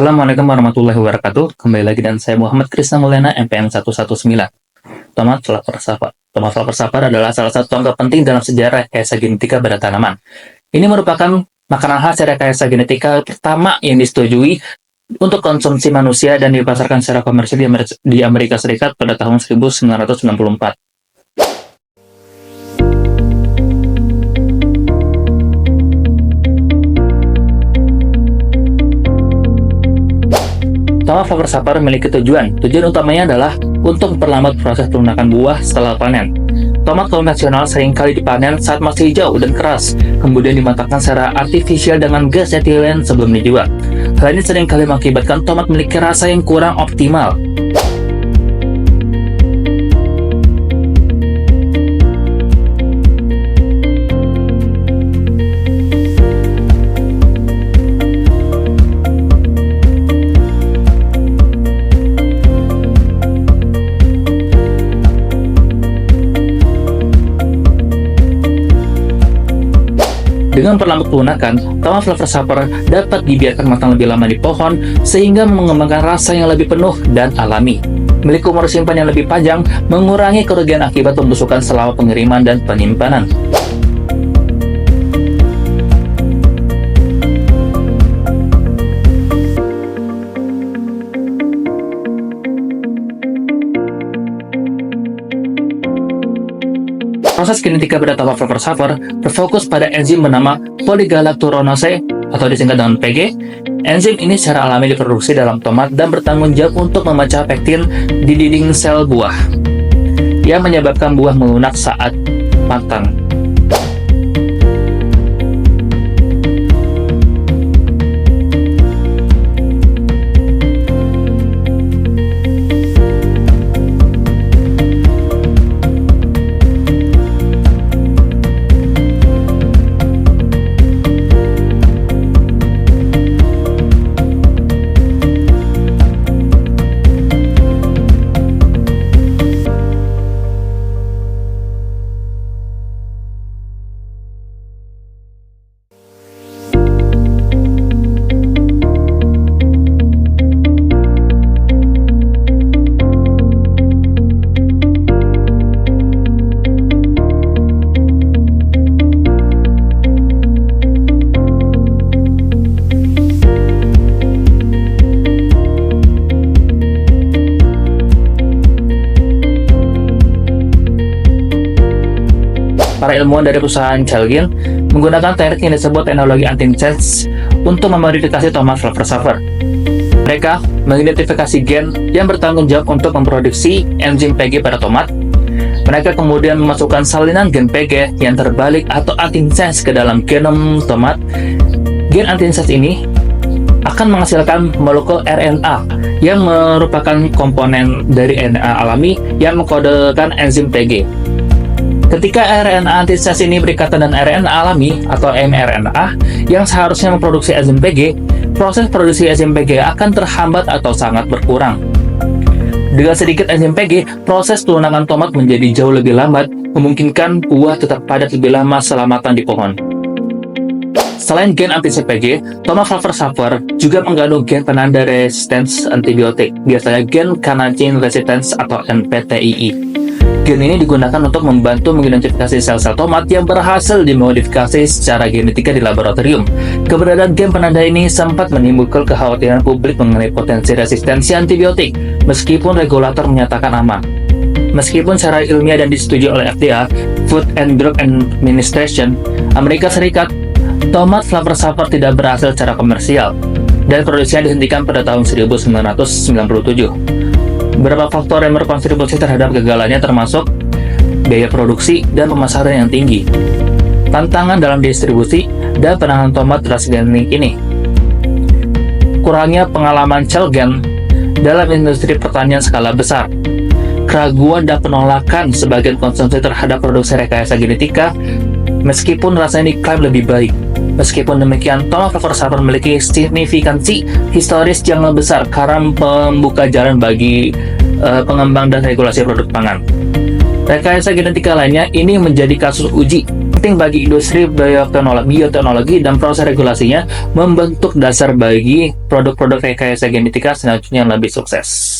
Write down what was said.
Assalamualaikum warahmatullahi wabarakatuh. Kembali lagi dan saya Muhammad Krisna Mulyana, MPM 119. Tomat Flavor Savar. Tomat Flavor Savar adalah salah satu tonggak penting dalam sejarah rekayasa genetika pada tanaman. Ini merupakan makanan khas rekayasa genetika pertama yang disetujui untuk konsumsi manusia dan dipasarkan secara komersil di Amerika Serikat pada tahun 1994. Tomat Flavor Savar memiliki tujuan utamanya adalah untuk memperlambat proses pelunakan buah setelah panen. Tomat konvensional seringkali dipanen saat masih hijau dan keras, kemudian dimatangkan secara artifisial dengan gas etilen sebelum dijual. Hal ini seringkali mengakibatkan tomat memiliki rasa yang kurang optimal. Dengan perlambat pelunakan, tomat Flavor Savar dapat dibiarkan matang lebih lama di pohon sehingga mengembangkan rasa yang lebih penuh dan alami. Memiliki umur simpan yang lebih panjang, mengurangi kerugian akibat pembusukan selama pengiriman dan penyimpanan. Proses genetika pada tomat Flavor Savar berfokus pada enzim bernama polygalacturonase atau disingkat dengan PG. Enzim ini secara alami diproduksi dalam tomat dan bertanggung jawab untuk memecah pektin di dinding sel buah yang menyebabkan buah melunak saat matang. Para ilmuwan dari perusahaan Celgene menggunakan teknik yang disebut teknologi antisense untuk memodifikasi tomat Flavor Savar. Mereka mengidentifikasi gen yang bertanggung jawab untuk memproduksi enzim PG pada tomat. Mereka kemudian memasukkan salinan gen PG yang terbalik atau antisense ke dalam genom tomat. Gen antisense ini akan menghasilkan molekul RNA yang merupakan komponen dari RNA alami yang mengkodekan enzim PG. Ketika RNA antisense ini berikatan dengan RNA alami atau mRNA yang seharusnya memproduksi enzim PG, proses produksi enzim PG akan terhambat atau sangat berkurang. Dengan sedikit enzim PG, proses pelunakan tomat menjadi jauh lebih lambat, memungkinkan buah tetap padat lebih lama setelah matang di pohon. Selain gen antisense PG, tomat Flavor Savar juga mengandung gen penanda resistance antibiotik, biasanya gen carnitine resistance atau NPTII. Gen ini digunakan untuk membantu mengidentifikasi sel-sel tomat yang berhasil dimodifikasi secara genetika di laboratorium. Keberadaan gen penanda ini sempat menimbulkan kekhawatiran publik mengenai potensi resistensi antibiotik, meskipun regulator menyatakan aman. Meskipun secara ilmiah dan disetujui oleh FDA, Food and Drug Administration, Amerika Serikat, tomat Flavor Savar tidak berhasil secara komersial, dan produksinya dihentikan pada tahun 1997. Beberapa faktor yang berkontribusi terhadap kegagalannya termasuk biaya produksi dan pemasaran yang tinggi, tantangan dalam distribusi, dan penanganan tomat transgenik ini. Kurangnya pengalaman Celgene dalam industri pertanian skala besar, keraguan dan penolakan sebagian konsumsi terhadap produksi rekayasa genetika, meskipun rasanya diklaim lebih baik. Meskipun demikian, tomat Flavor Savar memiliki signifikansi historis yang lebih besar karena membuka jalan bagi pengembang dan regulasi produk pangan. Rekayasa genetika lainnya ini menjadi kasus uji penting bagi industri bioteknologi dan proses regulasinya membentuk dasar bagi produk-produk rekayasa genetika selanjutnya yang lebih sukses.